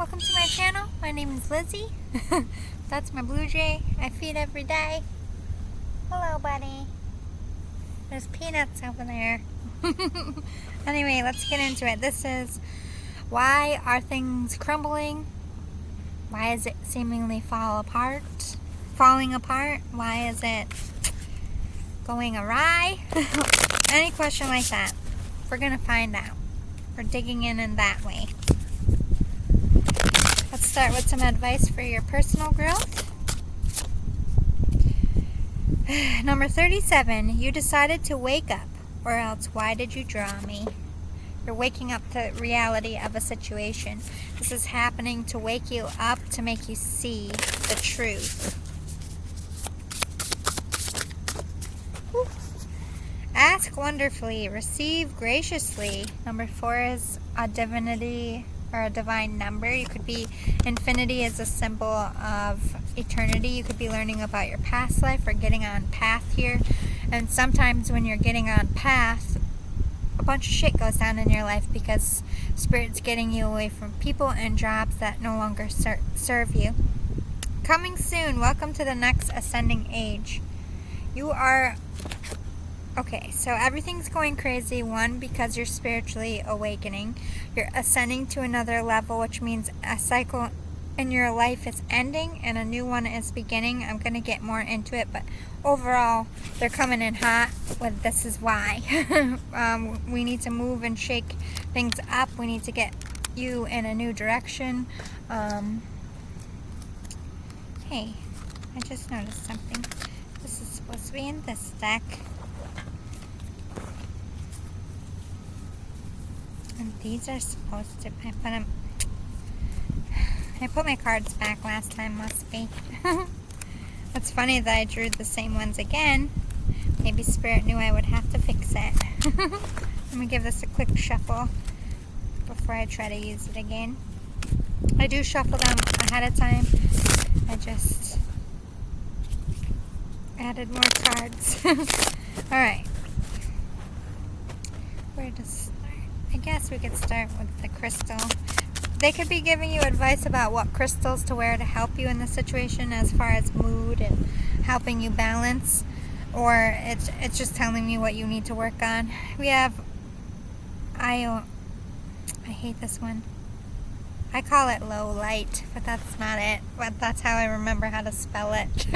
welcome to my channel. My name is Lizzie. That's my blue jay. I feed every day. Hello, buddy. There's peanuts over there. Anyway, let's get into it. This is why are things crumbling? Why is it seemingly falling apart? Why is it going awry? Any question like that, we're gonna find out. We're digging in that way. Let's start with some advice for your personal growth. Number 37, you decided to wake up, or else why did you draw me? You're waking up to reality of a situation. This is happening to wake you up, to make you see the truth. Whew. Ask wonderfully, receive graciously. Number 4 is a divinity or a divine number. You could be, infinity is a symbol of eternity. You could be learning about your past life or getting on path here. And sometimes when you're getting on path, a bunch of shit goes down in your life because Spirit's getting you away from people and jobs that no longer serve you. Coming soon, welcome to the next ascending age. You are okay, so everything's going crazy. One, because you're spiritually awakening. You're ascending to another level, which means a cycle in your life is ending and a new one is beginning. I'm going to get more into it, but overall, they're coming in hot with this is why. We need to move and shake things up. We need to get you in a new direction. Hey, I just noticed something. This is supposed to be in this deck. And these are supposed to, I put my cards back last time, must be. It's funny that I drew the same ones again. Maybe Spirit knew I would have to fix it. Let me give this a quick shuffle before I try to use it again. I do shuffle them ahead of time. I just added more cards. Alright. Where to start? I guess we could start with the crystal. They could be giving you advice about what crystals to wear to help you in the situation as far as mood and helping you balance, or it's just telling you what you need to work on. We have I hate this one. I call it low light, but that's not it. But that's how I remember how to spell it.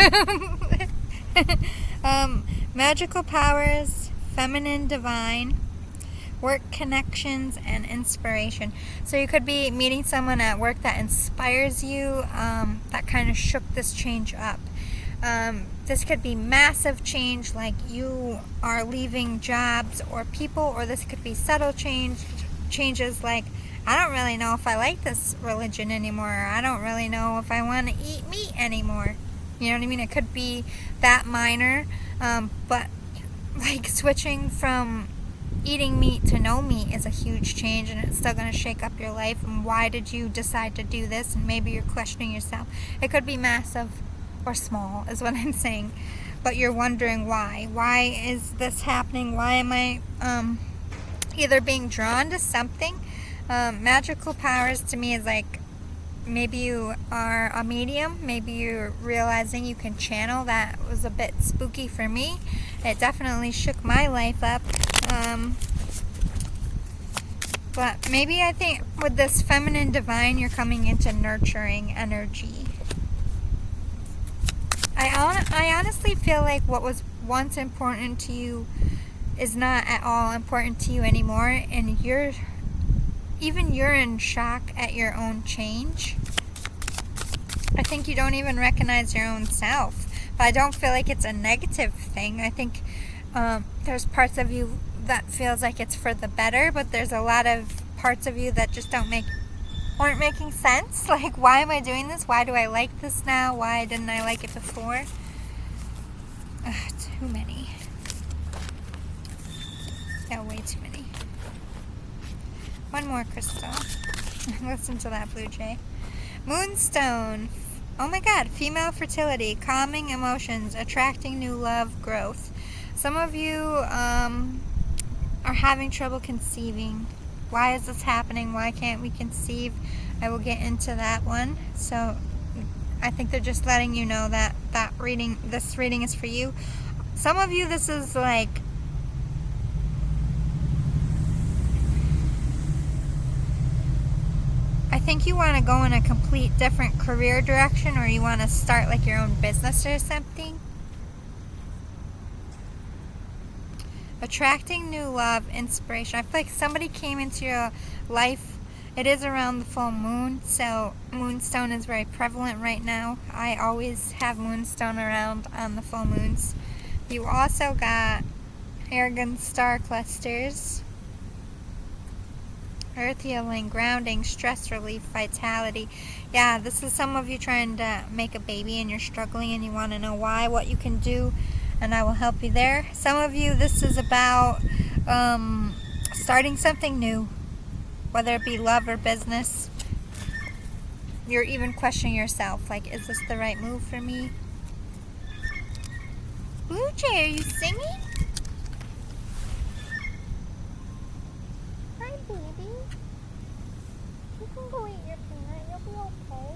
Magical powers, feminine divine, work connections, and inspiration. So you could be meeting someone at work that inspires you, that kind of shook this change up. This could be massive change, like you are leaving jobs or people, or this could be subtle changes like, I don't really know if I like this religion anymore, or I don't really know if I want to eat meat anymore. You know what I mean? It could be that minor, but like switching from eating meat to no meat is a huge change, and it's still going to shake up your life. And why did you decide to do this? And maybe you're questioning yourself. It could be massive or small is what I'm saying, but you're wondering why. Why is this happening? Why am I either being drawn to something? Magical powers to me is like, maybe you are a medium, maybe you're realizing you can channel. That was a bit spooky for me. It definitely shook my life up. But maybe I think with this feminine divine, you're coming into nurturing energy. I honestly feel like what was once important to you is not at all important to you anymore, and you're in shock at your own change. I think you don't even recognize your own self, but I don't feel like it's a negative thing. I think there's parts of you that feels like it's for the better, but there's a lot of parts of you that just aren't making sense. Like, why am I doing this? Why do I like this now? Why didn't I like it before? Too many. Yeah, way too many. One more crystal. Listen to that, blue jay. Moonstone. Oh my god, female fertility, calming emotions, attracting new love, growth. Some of you are having trouble conceiving. Why is this happening? Why can't we conceive? I will get into that one. So I think they're just letting you know that this reading is for you. Some of you, this is like, I think you want to go in a complete different career direction, or you want to start like your own business or something. Attracting new love, inspiration. I feel like somebody came into your life. It is around the full moon, so moonstone is very prevalent right now. I always have moonstone around on the full moons. You also got Aragon star clusters, earth healing, grounding, stress relief, vitality. Yeah, this is some of you trying to make a baby and you're struggling and you want to know why, what you can do, and I will help you there. Some of you, this is about starting something new, whether it be love or business. You're even questioning yourself, like, is this the right move for me? Blue Jay, are you singing? Hi, baby. You can go eat your peanut. You'll be okay.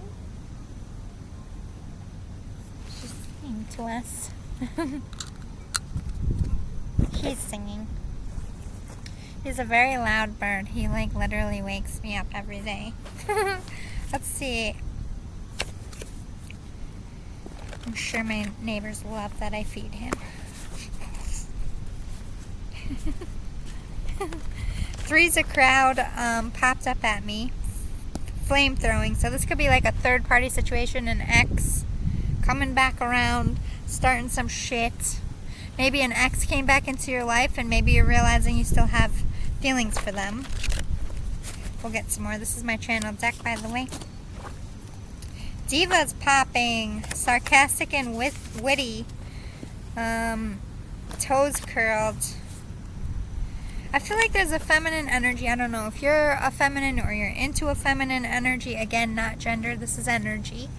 She's singing to us. He's singing. He's a very loud bird. He like literally wakes me up every day. Let's see. I'm sure my neighbors love that I feed him. Three's a crowd popped up at me. Flame throwing. So this could be like a third party situation, an ex coming back around, starting some shit. Maybe an ex came back into your life and maybe you're realizing you still have feelings for them. We'll get some more. This is my channel deck, by the way. Diva's popping. Sarcastic and witty. Toes curled. I feel like there's a feminine energy. I don't know if you're a feminine or you're into a feminine energy. Again, not gender. This is energy.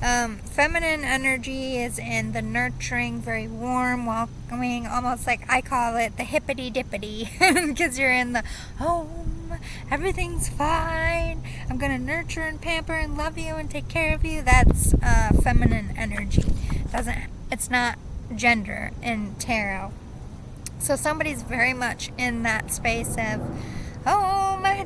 Feminine energy is in the nurturing, very warm, welcoming, almost like I call it the hippity dippity, because you're in the home, everything's fine, I'm gonna nurture and pamper and love you and take care of you. That's feminine energy. It's not gender in tarot. So somebody's very much in that space of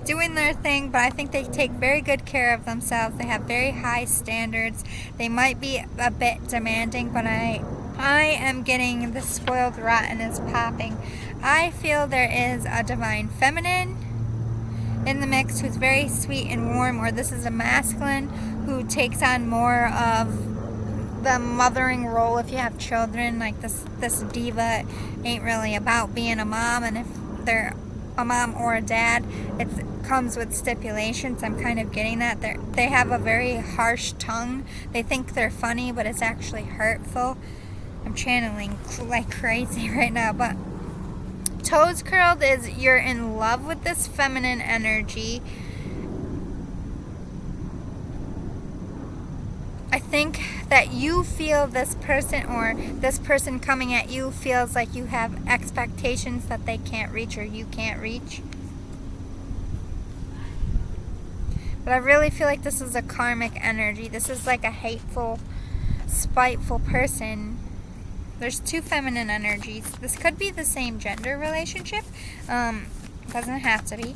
doing their thing, but I think they take very good care of themselves. They have very high standards. They might be a bit demanding, but I am getting the spoiled rotten is popping. I feel there is a divine feminine in the mix who's very sweet and warm, or this is a masculine who takes on more of the mothering role if you have children. Like this diva ain't really about being a mom, and if they're a mom or a dad, it comes with stipulations. I'm kind of getting that. They have a very harsh tongue. They think they're funny, but it's actually hurtful. I'm channeling like crazy right now, but toes curled is you're in love with this feminine energy. I think that you feel this person, or this person coming at you feels like you have expectations that they can't reach or you can't reach. But I really feel like this is a karmic energy. This is like a hateful, spiteful person. There's two feminine energies. This could be the same gender relationship. Doesn't have to be.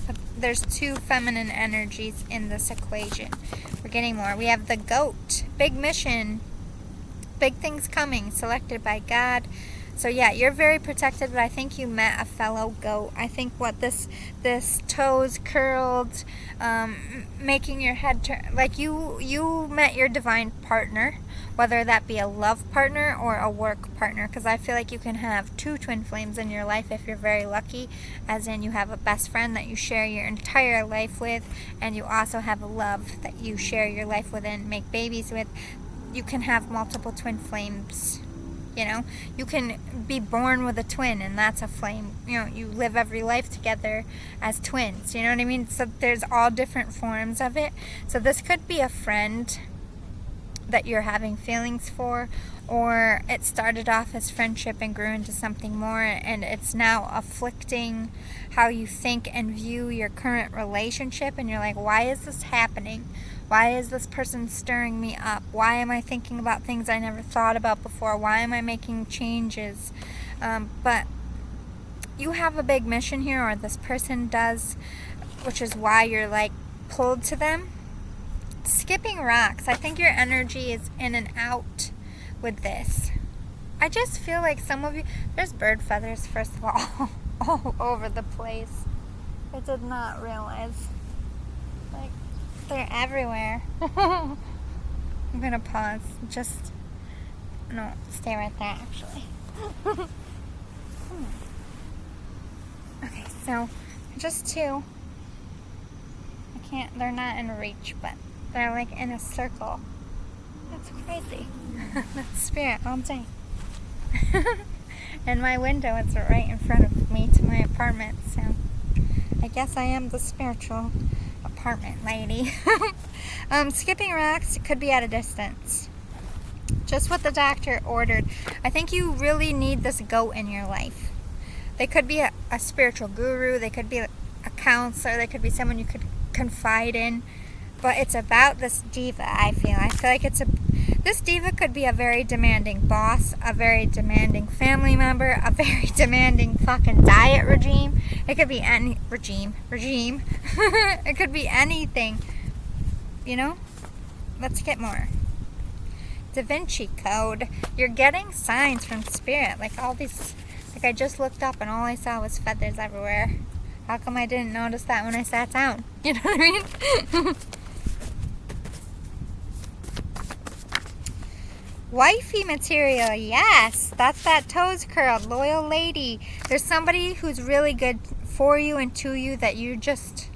But there's two feminine energies in this equation. We're getting more. We have the goat. Big mission. Big things coming. Selected by God. So yeah, you're very protected, but I think you met a fellow goat. I think what this toes curled, making your head turn, like you met your divine partner, whether that be a love partner or a work partner, because I feel like you can have two twin flames in your life if you're very lucky, as in you have a best friend that you share your entire life with, and you also have a love that you share your life with and make babies with. You can have multiple twin flames. You know, you can be born with a twin, and that's a flame. You know, you live every life together as twins. You know what I mean? So there's all different forms of it. So this could be a friend that you're having feelings for, or it started off as friendship and grew into something more, and it's now afflicting how you think and view your current relationship, and you're like, why is this happening? Why is this person stirring me up? Why am I thinking about things I never thought about before? Why am I making changes? But you have a big mission here, or this person does, which is why you're like pulled to them. Skipping rocks. I think your energy is in and out with this. I just feel like some of you, there's bird feathers, first of all over the place. I did not realize. Like, they're everywhere. I'm gonna pause. No, stay right there, actually. Okay, so just two. They're not in reach, but they're like in a circle. That's crazy. That's spirit all day. And my window is right in front of me to my apartment, so I guess I am the spiritual apartment lady. Skipping rocks could be at a distance. Just what the doctor ordered. I think you really need this goat in your life. They could be a spiritual guru, they could be a counselor, they could be someone you could confide in, but it's about this diva. I feel like this diva could be a very demanding boss, a very demanding family member, a very demanding fucking diet regime. It could be any regime. It could be anything, you know. Let's get more. Da Vinci Code. You're getting signs from spirit, like all these. Like, I just looked up and all I saw was feathers everywhere. How come I didn't notice that when I sat down? You know what I mean? Wifey material, yes. That's that toes curled, loyal lady. There's somebody who's really good for you and to you that you just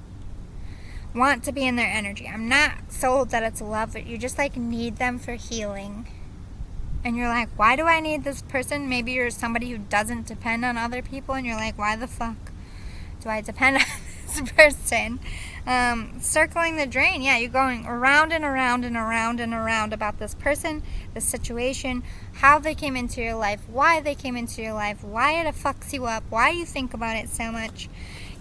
want to be in their energy. I'm not sold that it's love, but you just like need them for healing. And you're like, why do I need this person? Maybe you're somebody who doesn't depend on other people, and you're like, why the fuck do I depend on this person? Circling the drain. Yeah, you're going around and around and around and around about this person, this situation, how they came into your life, why they came into your life, why it fucks you up, why you think about it so much.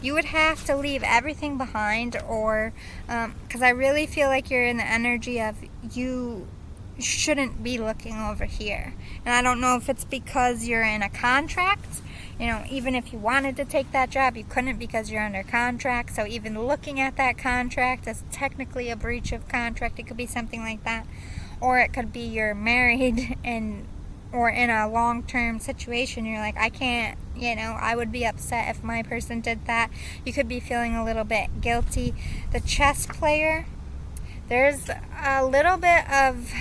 You would have to leave everything behind, or because I really feel like you're in the energy of you shouldn't be looking over here. And I don't know if it's because you're in a contract. You know, even if you wanted to take that job, you couldn't because you're under contract. So even looking at that contract is technically a breach of contract. It could be something like that. Or it could be you're married or in a long-term situation. You're like, I can't, I would be upset if my person did that. You could be feeling a little bit guilty. The chess player, there's a little bit of...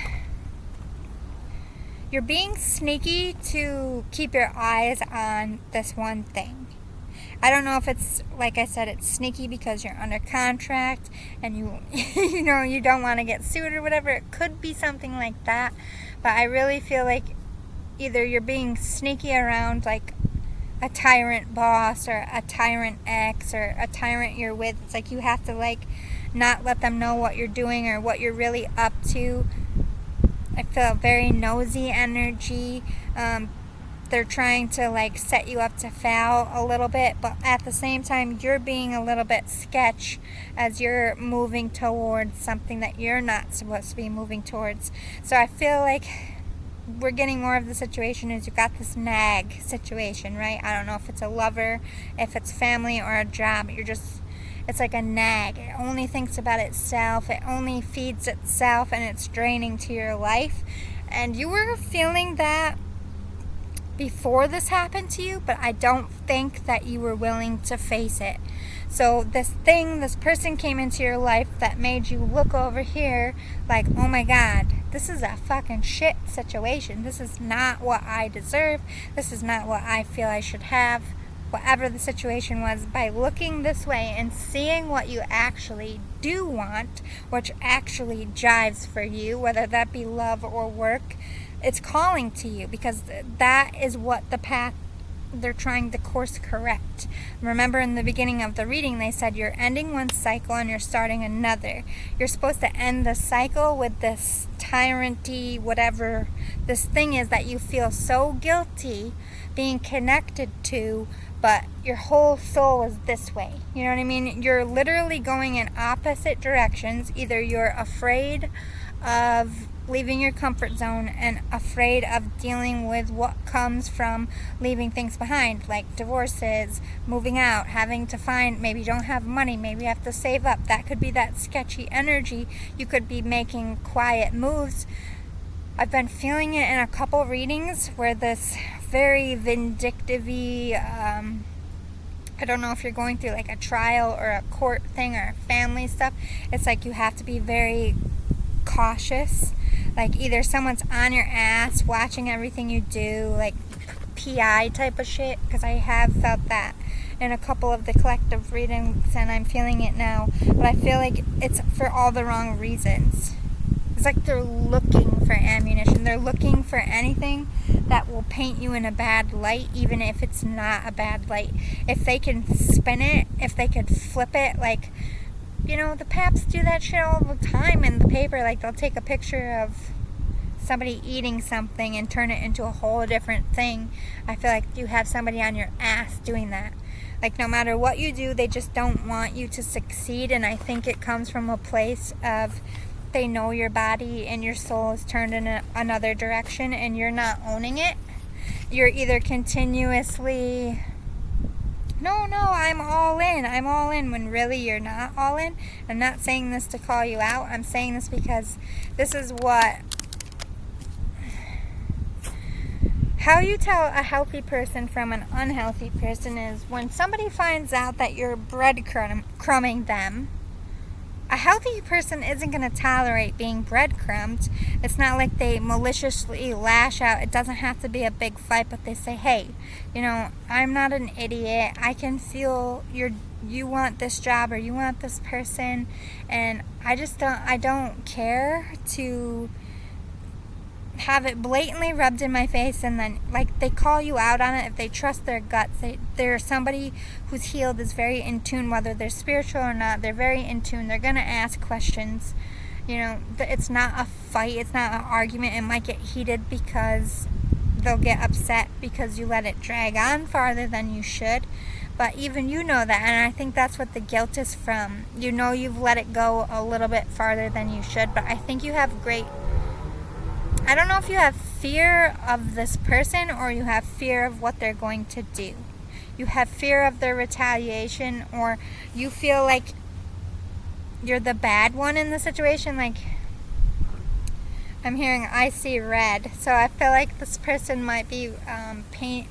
You're being sneaky to keep your eyes on this one thing. I don't know if it's, like I said, it's sneaky because you're under contract and you you don't want to get sued or whatever. It could be something like that. But I really feel like either you're being sneaky around like a tyrant boss or a tyrant ex or a tyrant you're with. It's like you have to like not let them know what you're doing or what you're really up to. I feel very nosy energy. They're trying to like set you up to fail a little bit, but at the same time you're being a little bit sketch as you're moving towards something that you're not supposed to be moving towards. So I feel like we're getting more of the situation is you've got this nag situation, right? I don't know if it's a lover, if it's family or a job. It's like a nag. It only thinks about itself. It only feeds itself, and it's draining to your life. And you were feeling that before this happened to you, but I don't think that you were willing to face it. So this person came into your life that made you look over here like, oh my God, this is a fucking shit situation. This is not what I deserve. This is not what I feel I should have. Whatever the situation was, by looking this way and seeing what you actually do want, which actually jives for you, whether that be love or work, it's calling to you because that is what the path they're trying to course correct. Remember in the beginning of the reading they said you're ending one cycle and you're starting another. You're supposed to end the cycle with this tyranny, whatever this thing is that you feel so guilty being connected to, but your whole soul is this way. You know what I mean? You're literally going in opposite directions. Either you're afraid of leaving your comfort zone and afraid of dealing with what comes from leaving things behind, like divorces, moving out, having to find, maybe you don't have money, maybe you have to save up. That could be that sketchy energy. You could be making quiet moves. I've been feeling it in a couple readings where this very vindictive-y, I don't know if you're going through like a trial or a court thing or family stuff. It's like you have to be very cautious. Like either someone's on your ass watching everything you do, like PI type of shit, because I have felt that in a couple of the collective readings and I'm feeling it now, but I feel like it's for all the wrong reasons. It's like they're looking for ammunition. They're looking for anything that will paint you in a bad light, even if it's not a bad light. If they can spin it, if they could flip it, like, you know, the paps do that shit all the time in the paper. Like, they'll take a picture of somebody eating something and turn it into a whole different thing. I feel like you have somebody on your ass doing that. Like, no matter what you do, they just don't want you to succeed. And I think it comes from a place of they know your body and your soul is turned in another direction and you're not owning it. You're either continuously, no, I'm all in, when really you're not all in. I'm not saying this to call you out. I'm saying this because this is how you tell a healthy person from an unhealthy person is when somebody finds out that you're breadcrumbing them. A healthy person isn't going to tolerate being breadcrumbed. It's not like they maliciously lash out. It doesn't have to be a big fight, but they say, hey, you know, I'm not an idiot. I can feel you want this job or you want this person, and I don't care to have it blatantly rubbed in my face. And then, like, they call you out on it if they trust their guts. They're somebody who's healed, is very in tune, whether they're spiritual or not. They're very in tune. They're gonna ask questions. You know, it's not a fight. It's not an argument. It might get heated because they'll get upset because you let it drag on farther than you should. But even you know that, and I think that's what the guilt is from. You know you've let it go a little bit farther than you should, but I think you have I don't know if you have fear of this person or you have fear of what they're going to do. You have fear of their retaliation, or you feel like you're the bad one in the situation. Like, I'm hearing I see red. So I feel like this person might be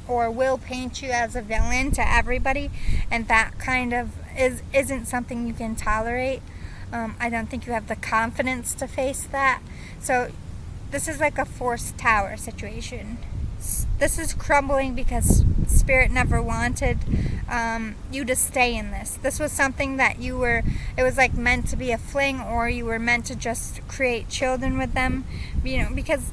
will paint you as a villain to everybody, and that kind of isn't something you can tolerate. I don't think you have the confidence to face that. So this is like a forced tower situation. This is crumbling because Spirit never wanted you to stay in this. This was something that it was like meant to be a fling, or you were meant to just create children with them. You know, because,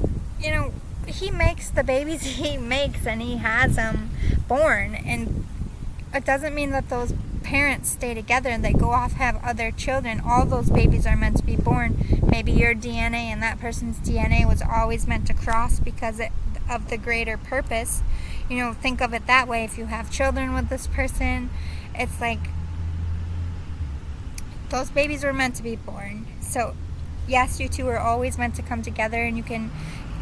you know, he makes the babies he makes and he has them born. And it doesn't mean that those parents stay together and they go off have other children. All those babies are meant to be born. Maybe your DNA and that person's DNA was always meant to cross because of the greater purpose. You know, think of it that way. If you have children with this person, it's like those babies were meant to be born. So yes, you two are always meant to come together, and you can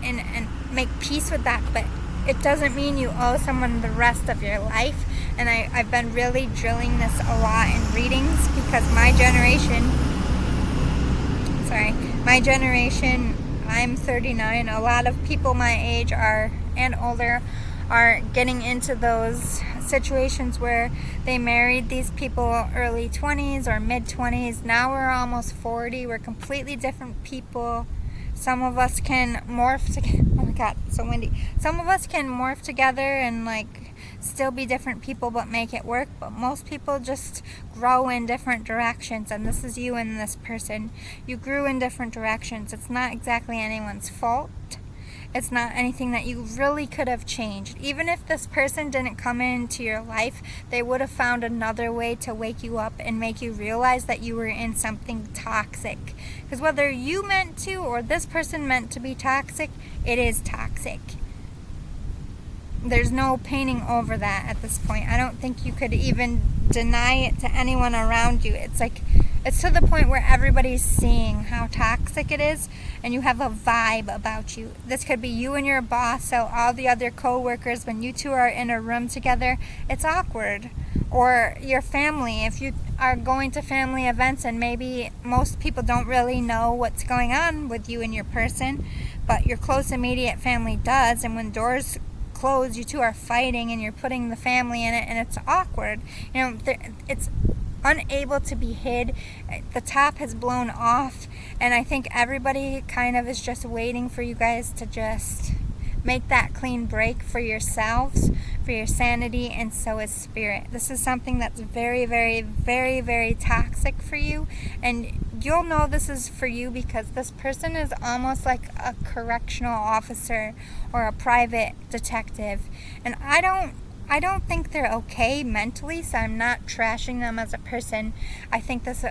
and make peace with that, but it doesn't mean you owe someone the rest of your life. And I've been really drilling this a lot in readings because my generation, I'm 39, a lot of people my age and older are getting into those situations where they married these people early 20s or mid 20s. Now we're almost 40. We're completely different people. Some of us can morph together. Oh my God, it's so windy. Some of us can morph together and like still be different people but make it work. But most people just grow in different directions, and this is you and this person. You grew in different directions. It's not exactly anyone's fault. It's not anything that you really could have changed. Even if this person didn't come into your life, they would have found another way to wake you up and make you realize that you were in something toxic. Because whether you meant to or this person meant to be toxic, it is toxic. There's no painting over that at this point. I don't think you could even deny it to anyone around you. It's to the point where everybody's seeing how toxic it is, and you have a vibe about you. This could be you and your boss, so all the other co-workers, when you two are in a room together, it's awkward. Or your family, if you are going to family events and maybe most people don't really know what's going on with you and your person, but your close immediate family does, and when doors close, you two are fighting and you're putting the family in it, and it's awkward. It's unable to be hid. The top has blown off, and I think everybody kind of is just waiting for you guys to just make that clean break for yourselves, for your sanity, and so is spirit. This is something that's very, very, very, very toxic for you, and you'll know this is for you because this person is almost like a correctional officer or a private detective, and I don't think they're okay mentally, so I'm not trashing them as a person. I think this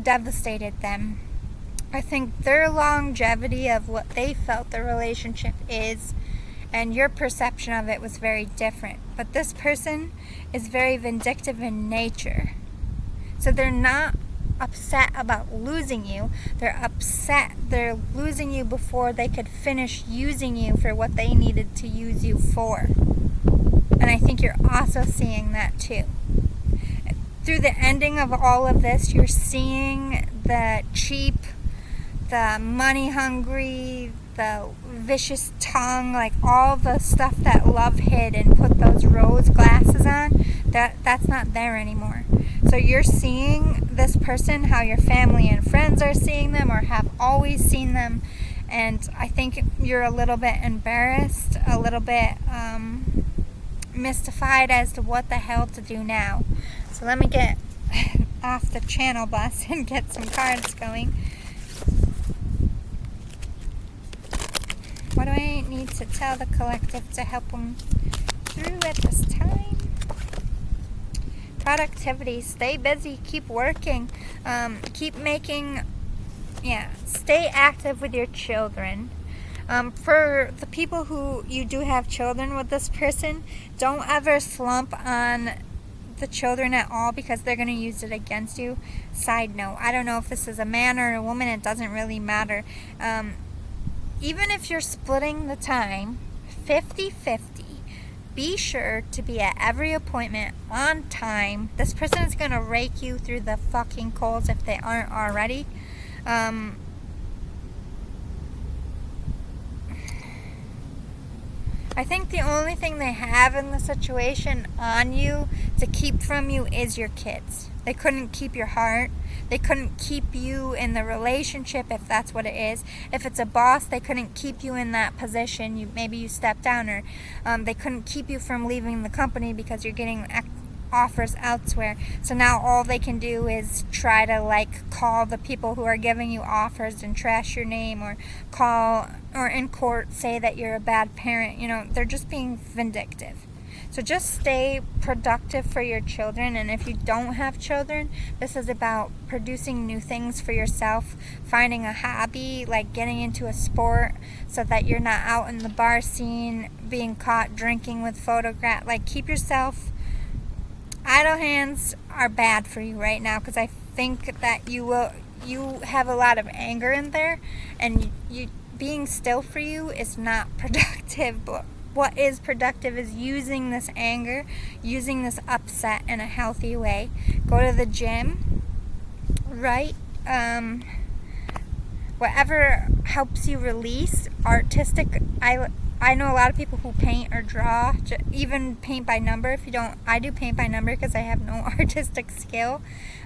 devastated them. I think their longevity of what they felt the relationship is and your perception of it was very different. But this person is very vindictive in nature. So they're not upset about losing you. They're upset they're losing you before they could finish using you for what they needed to use you for. And I think you're also seeing that too. Through the ending of all of this, you're seeing the cheap, the money hungry, the vicious tongue, like all the stuff that love hid and put those rose glasses on, that's not there anymore. So you're seeing this person how your family and friends are seeing them or have always seen them, and I think you're a little bit embarrassed, a little bit mystified as to what the hell to do now. So let me get off the channel bus and get some cards going. What do I need to tell the collective to help them through at this time? Productivity. Stay busy. Keep working. Keep making... stay active with your children. For the people who you do have children with this person, don't ever slump on the children at all because they're going to use it against you. Side note, I don't know if this is a man or a woman, it doesn't really matter. Even if you're splitting the time 50-50, be sure to be at every appointment on time. This person is going to rake you through the fucking coals if they aren't already. I think the only thing they have in the situation on you to keep from you is your kids. They couldn't keep your heart. They couldn't keep you in the relationship if that's what it is. If it's a boss, they couldn't keep you in that position. Maybe you stepped down, or they couldn't keep you from leaving the company because you're getting offers elsewhere. So now all they can do is try to call the people who are giving you offers and trash your name, or call or in court say that you're a bad parent. They're just being vindictive. So just stay productive for your children, and if you don't have children, this is about producing new things for yourself, finding a hobby, like getting into a sport so that you're not out in the bar scene being caught drinking with photograph. Keep yourself... Idle hands are bad for you right now because I think that you have a lot of anger in there, and you being still for you is not productive. But what is productive is using this anger, using this upset in a healthy way. Go to the gym, right? Whatever helps you release. Artistic. I know a lot of people who paint or draw, even paint by number. If you don't, I do paint by number because I have no artistic skill.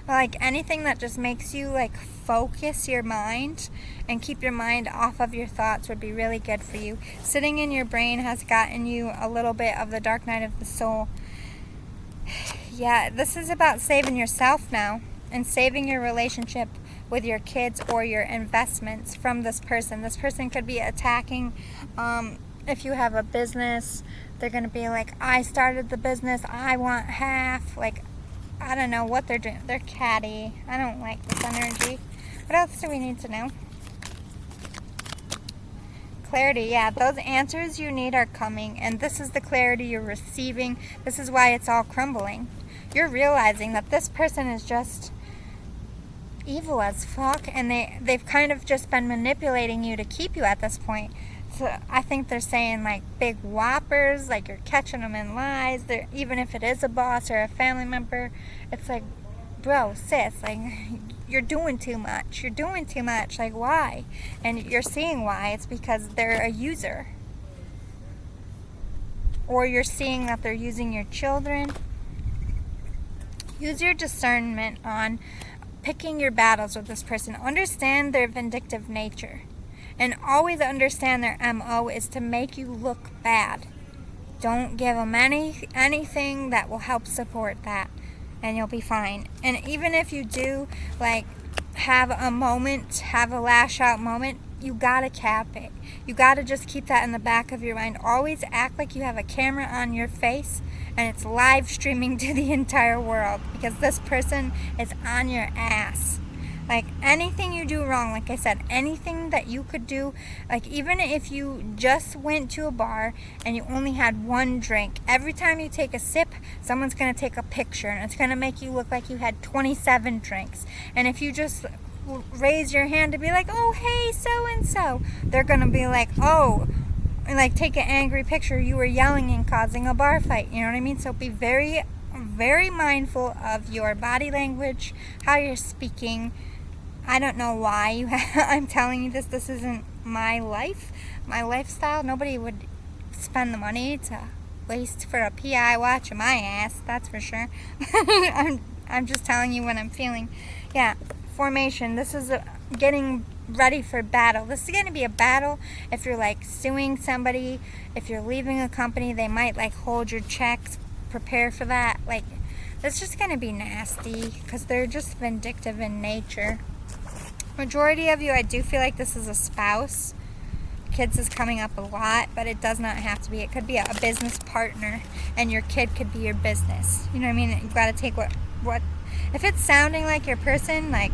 Anything that just makes you focus your mind and keep your mind off of your thoughts would be really good for you. Sitting in your brain has gotten you a little bit of the dark night of the soul. Yeah, this is about saving yourself now and saving your relationship with your kids or your investments from this person. This person could be attacking, if you have a business, they're going to be like, I started the business, I want half. Like, I don't know what they're doing. They're catty. I don't like this energy. What else do we need to know? Clarity, yeah, those answers you need are coming, and this is the clarity you're receiving. This is why it's all crumbling. You're realizing that this person is just evil as fuck, and they've kind of just been manipulating you to keep you at this point. So I think they're saying like big whoppers, like you're catching them in lies. Even if it is a boss or a family member, it's like, bro, sis, like, you're doing too much. You're doing too much. Like, why? And you're seeing why. It's because they're a user. Or you're seeing that they're using your children. Use your discernment on picking your battles with this person. Understand their vindictive nature. And always understand their MO is to make you look bad. Don't give them anything that will help support that, and you'll be fine. And even if you do, like, have a moment, have a lash out moment, you gotta cap it. You gotta just keep that in the back of your mind. Always act like you have a camera on your face and it's live streaming to the entire world, because this person is on your ass. Like, anything you do wrong, like I said, anything that you could do, like even if you just went to a bar and you only had one drink, every time you take a sip, someone's going to take a picture and it's going to make you look like you had 27 drinks. And if you just raise your hand to be like, oh, hey, so-and-so, they're going to be like, oh, and like take an angry picture, you were yelling and causing a bar fight, you know what I mean? So be very, very mindful of your body language, how you're speaking. I don't know why I'm telling you this. This isn't my life, my lifestyle. Nobody would spend the money to waste for a PI watch on my ass, that's for sure. I'm just telling you what I'm feeling. Yeah, formation. This is getting ready for battle. This is going to be a battle if you're like suing somebody, if you're leaving a company, they might like hold your checks. Prepare for that. Like, it's just going to be nasty because they're just vindictive in nature. Majority of you, I do feel like this is a spouse. Kids is coming up a lot, but it does not have to be. It could be a business partner, and your kid could be your business. You know what I mean? You got to take what if it's sounding like your person, like,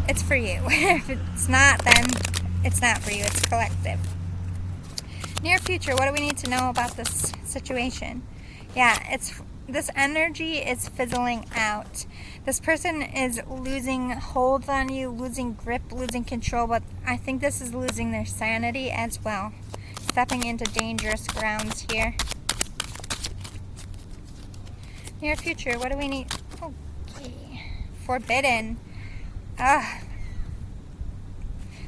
it's for you. If it's not, then it's not for you. It's collective. Near future, what do we need to know about this situation? Yeah, this energy is fizzling out. This person is losing hold on you, losing grip, losing control, but I think this is losing their sanity as well. Stepping into dangerous grounds here. Near future, what do we need? Okay. Forbidden.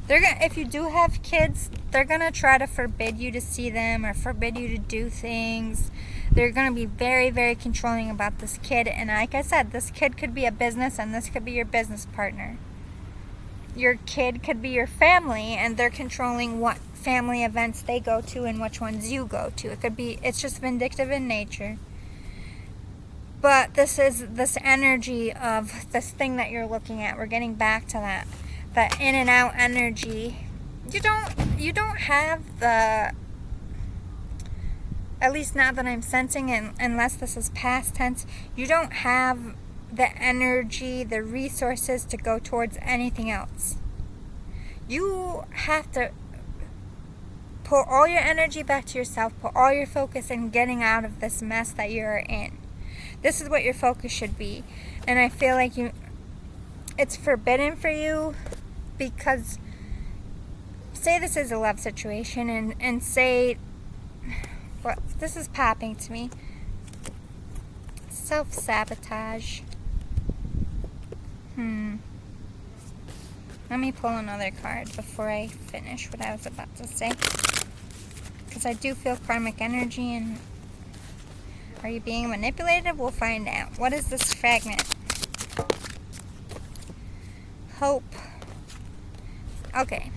If you do have kids, they're going to try to forbid you to see them or forbid you to do things. They're going to be very, very controlling about this kid. And like I said, this kid could be a business and this could be your business partner. Your kid could be your family and they're controlling what family events they go to and which ones you go to. It's just vindictive in nature. But this is this energy of this thing that you're looking at. We're getting back to that. The in and out energy. You don't have the, at least not that I'm sensing, and unless this is past tense, you don't have the energy, the resources to go towards anything else. You have to put all your energy back to yourself, put all your focus in getting out of this mess that you're in. This is what your focus should be. And I feel like it's forbidden for you because, say this is a love situation and say, well, this is popping to me. Self-sabotage. Let me pull another card before I finish what I was about to say. Because I do feel karmic energy, and are you being manipulated? We'll find out. What is this fragment? Hope. Okay.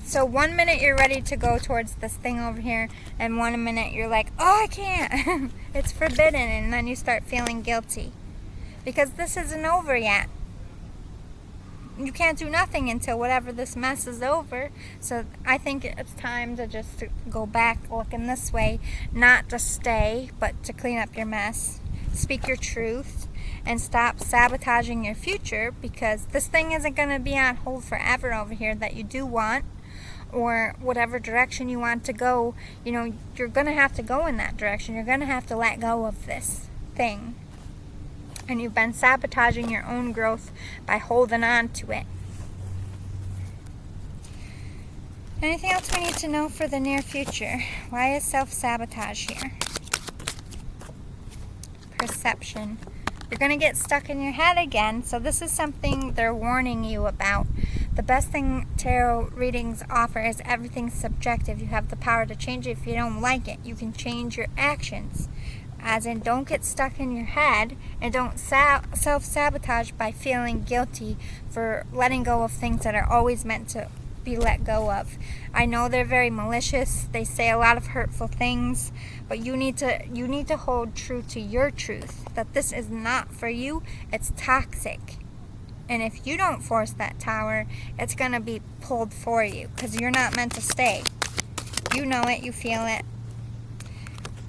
So 1 minute you're ready to go towards this thing over here, and 1 minute you're like, oh, I can't. It's forbidden, and then you start feeling guilty. Because this isn't over yet. you can't do nothing until whatever this mess is over. So I think it's time to just go back looking this way, not to stay, but to clean up your mess, speak your truth, and stop sabotaging your future, because this thing isn't going to be on hold forever over here that you do want, or whatever direction you want to go. You know, you're going to have to go in that direction. You're going to have to let go of this thing. And you've been sabotaging your own growth by holding on to it. Anything else we need to know for the near future? Why is self-sabotage here? Perception. You're going to get stuck in your head again, so this is something they're warning you about. The best thing tarot readings offer is everything's subjective. You have the power to change it if you don't like it. You can change your actions. As in, don't get stuck in your head, and don't self-sabotage by feeling guilty for letting go of things that are always meant to be let go of. I know they're very malicious. They say a lot of hurtful things, but you need to hold true to your truth, that this is not for you. It's toxic. And if you don't force that tower, it's going to be pulled for you, because you're not meant to stay. You know it. You feel it.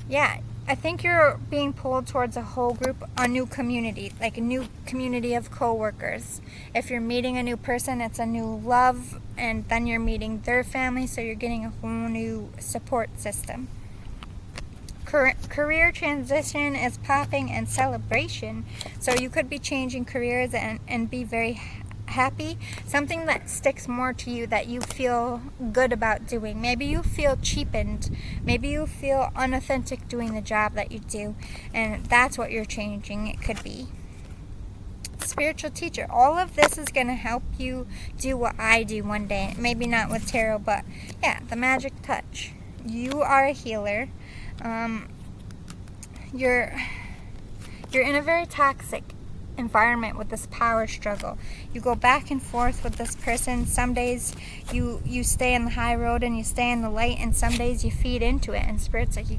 Yeah. I think you're being pulled towards a whole group, a new community, like a new community of co-workers. If you're meeting a new person, it's a new love, and then you're meeting their family, so you're getting a whole new support system. Career transition is popping, and celebration. So you could be changing careers and be very happy. Something that sticks more to you, that you feel good about doing. Maybe you feel cheapened. Maybe you feel unauthentic doing the job that you do, and that's what you're changing. It could be spiritual teacher. All of this is going to help you do what I do one day. Maybe not with tarot, but yeah, the magic touch. You are a healer. You're in a very toxic environment with this power struggle. You go back and forth with this person. Some days you stay in the high road and you stay in the light, and some days you feed into it, and Spirit's like, you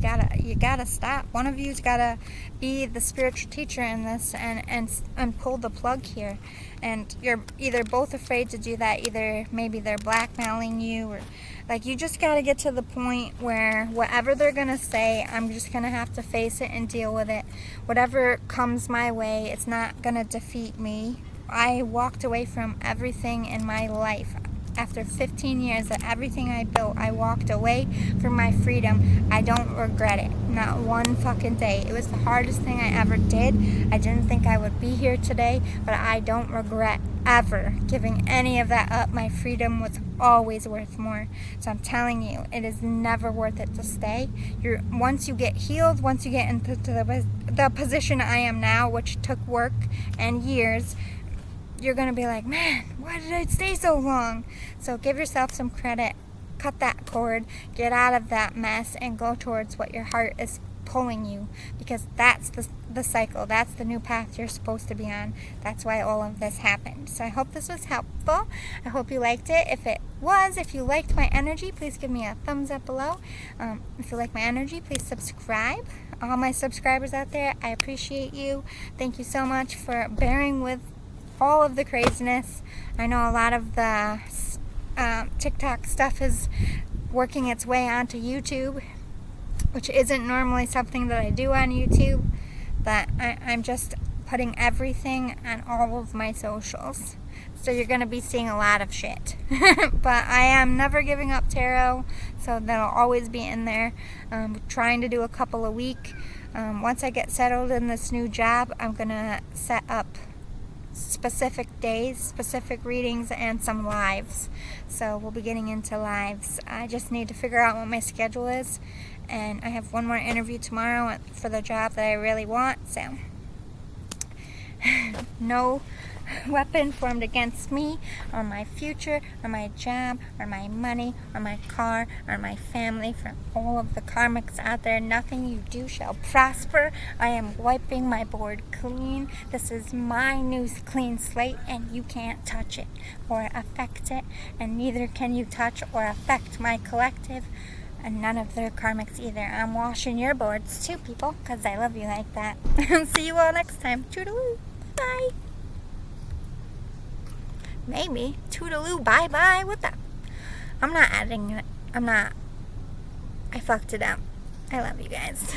gotta stop. One of you's gotta be the spiritual teacher in this and pull the plug here. And you're either both afraid to do that. Either maybe they're blackmailing you, or like, you just got to get to the point where whatever they're going to say, I'm just going to have to face it and deal with it. Whatever comes my way, it's not going to defeat me. I walked away from everything in my life. After 15 years of everything I built, I walked away from my freedom. I don't regret it. Not one fucking day. It was the hardest thing I ever did. I didn't think I would be here today, but I don't regret ever giving any of that up. My freedom was always worth more. So I'm telling you, it is never worth it to stay. Once you get healed, once you get into the position I am now, which took work and years, you're going to be like, man, why did I stay so long? So give yourself some credit. Cut that cord. Get out of that mess and go towards what your heart is pulling you, because that's the cycle. That's the new path you're supposed to be on. That's why all of this happened. So I hope this was helpful. I hope you liked it. If you liked my energy, please give me a thumbs up below. If you like my energy, please subscribe. All my subscribers out there, I appreciate you. Thank you so much for bearing with all of the craziness. I know a lot of the TikTok stuff is working its way onto YouTube, which isn't normally something that I do on YouTube, but I'm just putting everything on all of my socials. So you're going to be seeing a lot of shit. But I am never giving up tarot, so that'll always be in there. Trying to do a couple a week. Once I get settled in this new job, I'm going to set up specific days, specific readings, and some lives. So we'll be getting into lives. I just need to figure out what my schedule is, and I have one more interview tomorrow for the job that I really want. So no weapon formed against me, or my future, or my job, or my money, or my car, or my family. For all of the karmics out there, nothing you do shall prosper. I am wiping my board clean. This is my new clean slate, and you can't touch it or affect it, and neither can you touch or affect my collective, and none of their karmics either. I'm washing your boards too, people, because I love you like that. See you all next time. Toodaloo. Bye. Maybe. Toodaloo, bye-bye. What the? I'm not adding it. I fucked it up. I love you guys.